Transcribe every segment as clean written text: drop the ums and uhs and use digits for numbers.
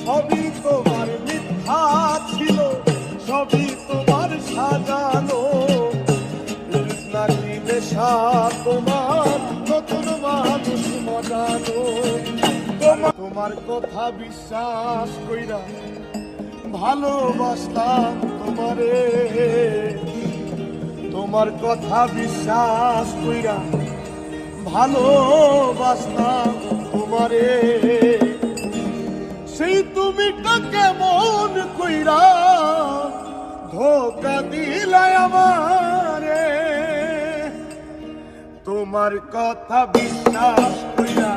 সবই তোমার মিথ্যা ছিল, সবই তোমার সাজানো, নাকি নেশা তোমার নতুন মানুষ মজানো। তোমার কথা বিশ্বাস কইরা ভালোবাসলাম তোমারে, তোমার কথা বিশ্বাস কইরা ভালোবাসলাম তোমারে। সেই তুমি কেমন কইরা ধোকা দিলাই আমারে, তোমার কথা বিশ্বাস কইরা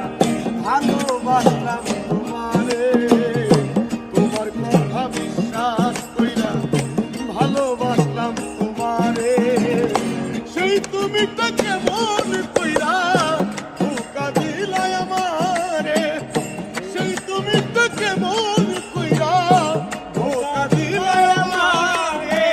ভালোবাসলাম তোমারে, তোমার কথা বিশ্বাস কইরা ভালোবাসলাম তোমারে। সেই তুমি কেমন কইরা ধোকা দিলাই আমারে, সেই তুমি কেমন কইরা ধোকা দিলাই আমারে।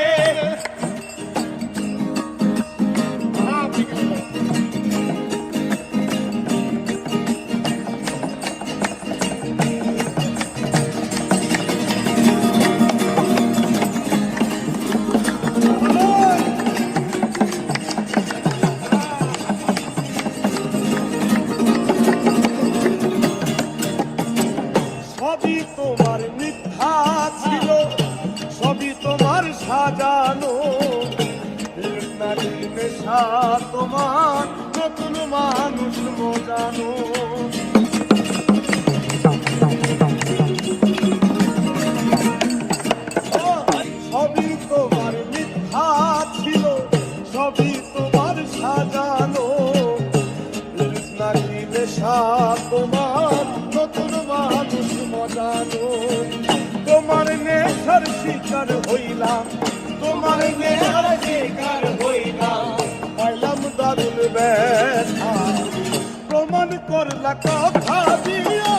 সবই তোমার মিথ্যা ছিল, সবই তোমার সাজানো, নারী নেশা তোমার নতুন মানুষ মজানো। সবই তোমার মিথ্যা ছিল, সবই তোমার সাজানো, নারী নেশা তোমার নতুন মানুষ মজানো। তোমার নেশার শিকার হইলাম, তোমার নেশার শিকার হইলাম, পাইলাম দারুণ ব্যথা, প্রমাণ করলা কথা দিয়া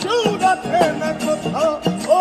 কেউ রাখে না কথা। ও